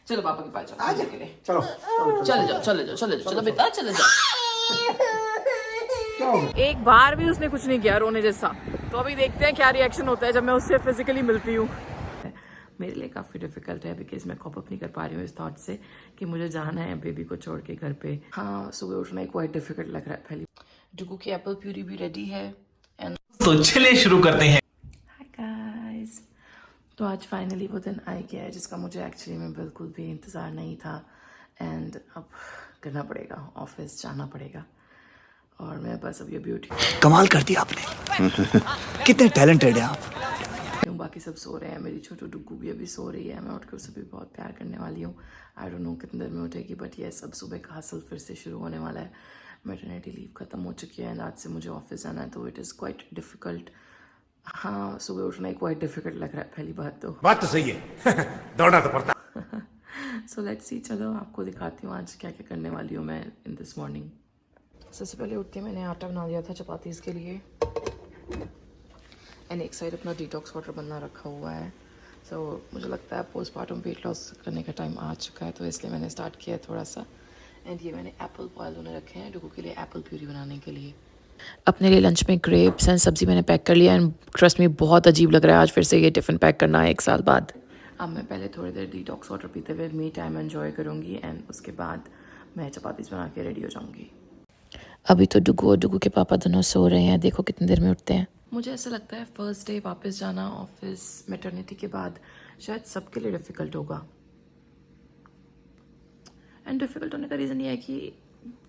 चलो पापा के पास जाओ के लिए। चलो चले जाओ चले जाओ चले जाओ, चलो बेटा चले जाओ। एक बार भी उसने कुछ नहीं किया रोने जैसा, तो अभी देखते हैं क्या रिएक्शन होता है जब मैं उससे फिजिकली मिलती हूँ। मेरे लिए काफ़ी डिफिकल्ट है बिकॉज मैं कॉप अप नहीं कर पा रही हूँ इस थॉट से कि मुझे जाना है बेबी को छोड़ के घर पे। हाँ, सुबह उठना एक क्वाइट डिफिकल्ट लग रहा है। पहली डुगू की एप्पल प्यूरी भी रेडी है एंड तो चलिए शुरू करते हैं। हाय गाइस, तो आज फाइनली वो दिन आ गया है जिसका मुझे एक्चुअली में बिल्कुल भी इंतज़ार नहीं था एंड अब करना पड़ेगा, ऑफिस जाना पड़ेगा। और मैं बस अब ये ब्यूटी कमाल कर दिया आपने। कितने टैलेंटेड हैं आप। बाकी सब सो रहे हैं, मेरी छोटू डुगू भी अभी सो रही है। मैं उठ कर उसे भी बहुत प्यार करने वाली हूँ। आई डोंट नो कितनी देर में उठेगी, बट ये सब सुबह का हसल फिर से शुरू होने वाला है। मैटरनिटी लीव खत्म हो चुकी है, आज से मुझे ऑफिस जाना है, तो इट इज़ क्वाइट डिफिकल्ट। हाँ, सुबह उठना एक क्वाइट डिफिकल्ट लग रहा है पहली बात तो। बात तो सही है। दौड़ना तो पड़ता। सो लेट्स सी, चलो आपको दिखाती हूँ आज क्या क्या करने वाली हूँ मैं इन दिस मॉर्निंग। सबसे पहले उठ के मैंने आटा बना दिया था चपातीज़ के लिए एंड एक साइड अपना डिटॉक्स वाटर बनना रखा हुआ है। सो मुझे लगता है पोस्टमार्टम वेट लॉस करने का टाइम आ चुका है, तो इसलिए मैंने स्टार्ट किया है थोड़ा सा। एंड ये मैंने एप्पल बॉयल होने रखे हैं डुगू के लिए एप्पल प्यूरी बनाने के लिए। अपने लिए लंच में ग्रेप्स एंड सब्जी मैंने पैक कर लिया एंड ट्रस्ट में बहुत अजीब लग रहा है आज फिर से ये टिफ़िन पैक करना है 1 साल बाद। अब मैं पहले थोड़ी देर डिटॉक्स वाटर पीते हुए मी टाइम एंजॉय करूँगी एंड उसके बाद मैं चपातीस बना के रेडी हो जाऊँगी। अभी तो डुगू और डुगू के पापा दोनों सो रहे हैं, देखो कितनी देर में उठते हैं। मुझे ऐसा लगता है फर्स्ट डे वापस जाना ऑफिस मैटरनिटी के बाद शायद सबके लिए डिफ़िकल्ट होगा। एंड डिफ़िकल्ट होने का रीज़न ये है कि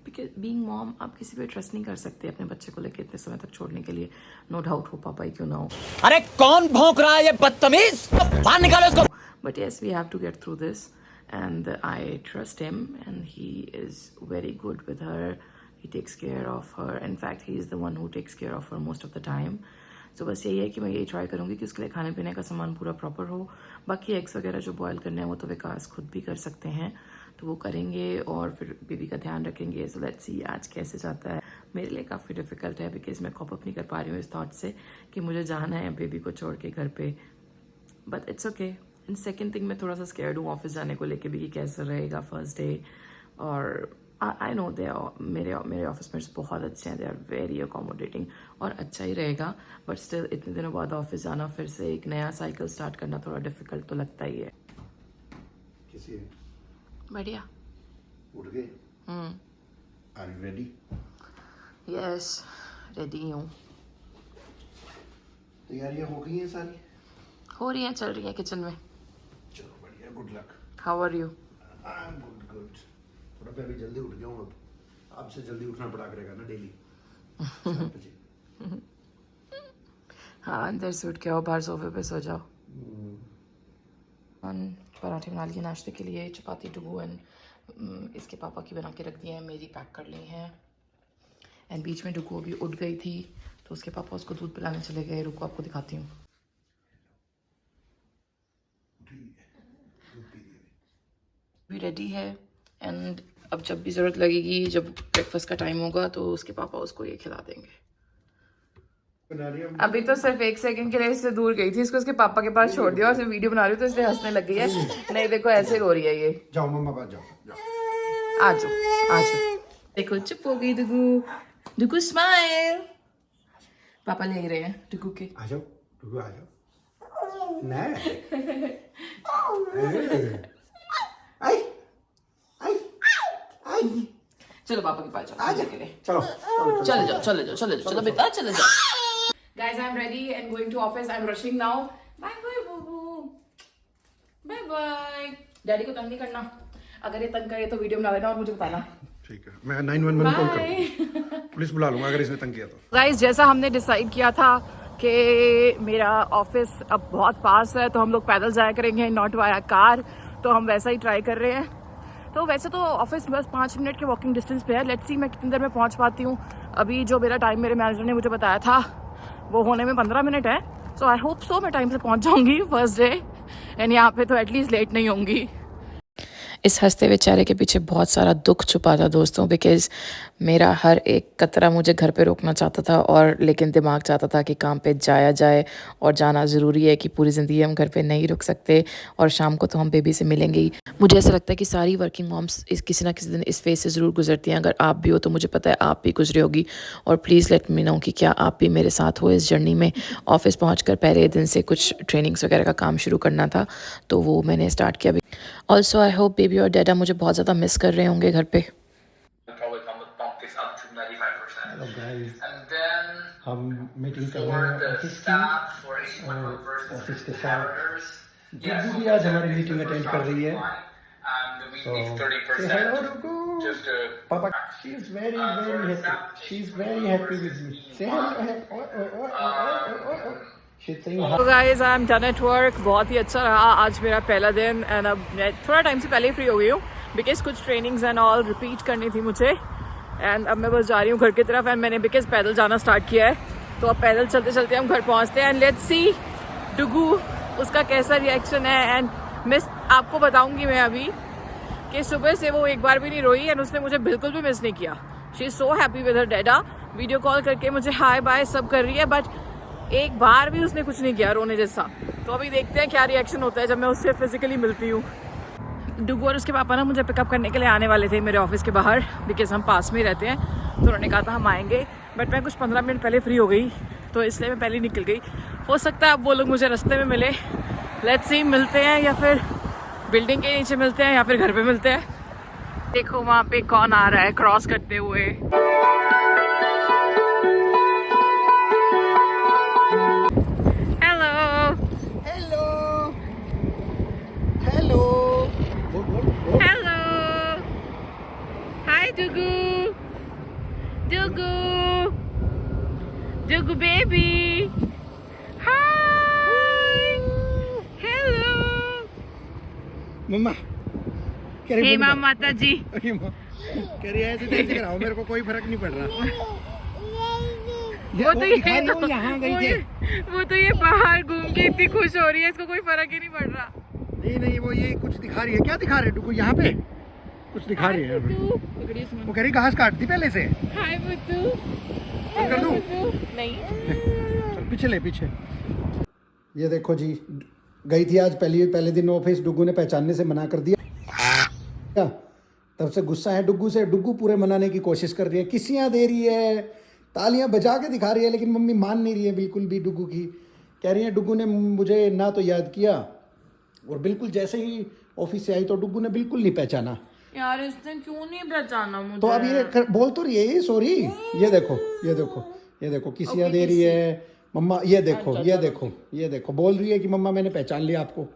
बिकॉज बीइंग मॉम आप किसी पे ट्रस्ट नहीं कर सकते अपने बच्चे को लेकर इतने समय तक छोड़ने के लिए। नो डाउट वो पापा ही क्यों ना हो। अरे कौन भौंक रहा है ये बदतमीज, बाहर निकालो इसको। But yes, we have to get through this and I trust him and he is very good with her. He takes care of her. In fact, he is the one who takes care of her most of the time. So बस यही है कि मैं यही try करूँगी कि उसके लिए खाने पीने का सामान पूरा प्रॉपर हो। बाकी एग्स वगैरह जो बॉयल करने हैं वो तो विकास खुद भी कर सकते हैं, तो वो करेंगे और फिर बेबी का ध्यान रखेंगे। सो लेट्स सी आज कैसे जाता है। मेरे लिए काफ़ी डिफिकल्ट है बिकॉज मैं कॉप अप नहीं कर पा रही हूँ इस थॉट से कि मुझे जाना है बेबी को छोड़ के घर पे। But it's okay. And second thing, मैं थोड़ा सा स्कैर्ड हूँ ऑफिस जाने को लेके भी कि कैसे रहेगा फर्स्ट डे। और आई नो दे मेरे ऑफिस मेट्स बहुत अच्छे हैं, दे आर वेरी अकोमोडेटिंग और अच्छा ही रहेगा। बट स्टिल इतने दिनों बाद ऑफिस जाना, फिर से एक नया साइकिल स्टार्ट करना थोड़ा डिफिकल्ट तो लगता ही है। किसी बढ़िया उठ गए। Are you ready? Yes, ready हूँ। तैयारियां हो गई हैं सारी? हो रही हैं, चल रही हैं किचन में। चलो बढ़िया, good luck. How are you? I am good good. थोड़ा मैं अभी जल्दी उठ गया हूँ, अब आपसे जल्दी उठना पड़ा करेगा ना डेली 7 बजे। हाँ, अंदर से उठ के आओ, बाहर सोफे पे सो जाओ। पराठे बना लिए नाश्ते के लिए, चपाती डुगू एंड इसके पापा की बना के रख दी है, मेरी पैक कर ली हैं। एंड बीच में डुगू अभी उठ गई थी तो उसके पापा उसको दूध पिलाने चले गए। रुको आपको दिखाती हूँ। भी रेडी है एंड अब जब भी ज़रूरत लगेगी, जब ब्रेकफास्ट का टाइम होगा तो उसके पापा उसको ये खिला देंगे। अभी तो सिर्फ 1 सेकंड के लिए इससे दूर गई थी, इसको उसके पापा के पास छोड़ दिया और सिर्फ वीडियो बना रही हूँ तो इसलिए हंसने लग गई है। नहीं देखो ऐसे रो रही है ये। जाओ मम्मा पास जाओ, आ जाओ आ जाओ। देखो चुप हो गई डुगू। डुगू स्माइल। पापा ले रहे हैं डुगू के। आ जाओ डुगू, आ जाओ। नहीं आई आई आई। चलो पापा के पास जाओ के लिए। चलो चले जाओ चले जाओ चले जाओ, चलो बेटा चले जाओ। Guys, I'm ready and going to office. I'm rushing now. Bye bye boo. Bye bye. Daddy को तंग नहीं करना, अगर ये तंग करे तो वीडियो बना देना और मुझे बताना। ठीक है, मैं 911 कॉल करूंगा, पुलिस बुला लूंगा अगर इसने तंग किया तो। गाइस, जैसा हमने डिसाइड किया था कि मेरा ऑफिस अब बहुत पास है तो हम लोग पैदल जाया करेंगे, नॉट वाया कार, तो हम वैसा ही ट्राई कर रहे हैं। तो वैसे तो ऑफिस बस 5 मिनट के वॉकिंग डिस्टेंस पे है। लेट्स सी मैं कितनी देर में पहुंच पाती हूँ। अभी जो मेरा टाइम मेरे मैनेजर ने मुझे बताया था वो होने में 15 मिनट है। सो आई होप सो मैं टाइम से पहुंच जाऊंगी फर्स्ट डे एंड यहाँ पे तो एटलीस्ट लेट नहीं होंगी। इस हंसते हुए चेहरे के पीछे बहुत सारा दुख छुपा था दोस्तों, बिकॉज मेरा हर एक कतरा मुझे घर पे रोकना चाहता था और लेकिन दिमाग चाहता था कि काम पे जाया जाए और जाना ज़रूरी है कि पूरी ज़िंदगी हम घर पे नहीं रुक सकते और शाम को तो हम बेबी से मिलेंगे ही। मुझे ऐसा लगता है कि सारी वर्किंग मॉम्स किसी ना किसी दिन इस फेज से ज़रूर गुजरती हैं। अगर आप भी हो तो मुझे पता है आप भी गुजरी होगी, और प्लीज़ लेट मी नो कि क्या आप भी मेरे साथ हो इस जर्नी में। ऑफिस पहुंचकर पहले दिन से कुछ ट्रेनिंग्स वगैरह का काम शुरू करना था, तो वो मैंने स्टार्ट किया भी। ऑल्सो आई होप बेबी और डैडा मुझे बहुत ज़्यादा मिस कर रहे होंगे घर पे। probably come with bump kits up to 95%. Hello guys, And then हम मीटिंग कर रहे for हैं the ऑफिस की। staff, for 81 persons ऑफिस के and साथ competitors. जुग्गू भी आज हमारी मीटिंग अटेंड कर रही है। We So, leave say 30% hello Ruku. just to Papa, she is very happy. She is very happy with me. Say hello. She's saying hi. तो guys I am done at work. बहुत ही अच्छा रहा आज मेरा पहला दिन, एंड अब मैं थोड़ा टाइम से पहले ही फ्री हो गई हूँ बिकॉज कुछ ट्रेनिंग्स एंड ऑल रिपीट करनी थी मुझे। एंड अब मैं बस जा रही हूँ घर की तरफ, एंड मैंने बिकॉज पैदल जाना स्टार्ट किया है, तो अब पैदल चलते चलते हम घर पहुँचते हैं। एंड लेट्स सी डुगू उसका कैसा रिएक्शन है। एंड मिस आपको बताऊँगी मैं अभी कि सुबह से वो एक बार भी नहीं रोई, एंड उसने मुझे बिल्कुल भी मिस नहीं किया। She is so happy with her dada. Video call करके मुझे हाय बाय सब कर रही है, बट एक बार भी उसने कुछ नहीं किया रोने जैसा। तो अभी देखते हैं क्या रिएक्शन होता है जब मैं उससे फिजिकली मिलती हूँ। डुगू और उसके पापा ना मुझे पिकअप करने के लिए आने वाले थे मेरे ऑफिस के बाहर, बिकॉज हम पास में ही रहते हैं, तो उन्होंने कहा था हम आएंगे, बट मैं कुछ 15 मिनट पहले फ्री हो गई, तो इसलिए मैं पहले ही निकल गई। हो सकता है अब वो लोग मुझे रास्ते में मिले। लेट्स सी मिलते हैं या फिर बिल्डिंग के नीचे मिलते हैं या फिर घर पे मिलते हैं। देखो वहाँ पे कौन आ रहा है क्रॉस करते हुए। Dugu baby, hi, hello. मम्मा कह रही Hey माँ माता जी। कह रही है ऐसे कैसे कराओ, मेरे को कोई फर्क नहीं पड़ रहा। वो तो ये यहाँ गई थी। वो तो ये बाहर घूम के इतनी खुश हो रही है, इसको कोई फर्क ही नहीं पड़ रहा। नहीं वो ये कुछ दिखा रही है। क्या दिखा रहे डुगू? यहाँ पे कुछ दिखा रही है। वो कह रही घास काटती पहले से। हाय बुद्धू। कर दूं? नहीं चल पीछे ले पीछे। ये देखो जी, गई थी आज पहले दिन ऑफिस, डुगू ने पहचानने से मना कर दिया। तब से गुस्सा है डुगू से। डुगू पूरे मनाने की कोशिश कर रही है, किसियाँ दे रही है, तालियां बजा के दिखा रही है, लेकिन मम्मी मान नहीं रही है बिल्कुल भी डुगू की। कह रही है डुगू ने मुझे ना तो याद किया, और बिल्कुल जैसे ही ऑफिस से आई तो डुगू ने बिल्कुल नहीं पहचाना। यार इसने क्यों नहीं पहचाना मुझे? तो अब ये बोल तो रही है सॉरी। ये देखो किसियाँ दे रही है मम्मा। ये देखो बोल रही है कि मम्मा मैंने पहचान लिया आपको।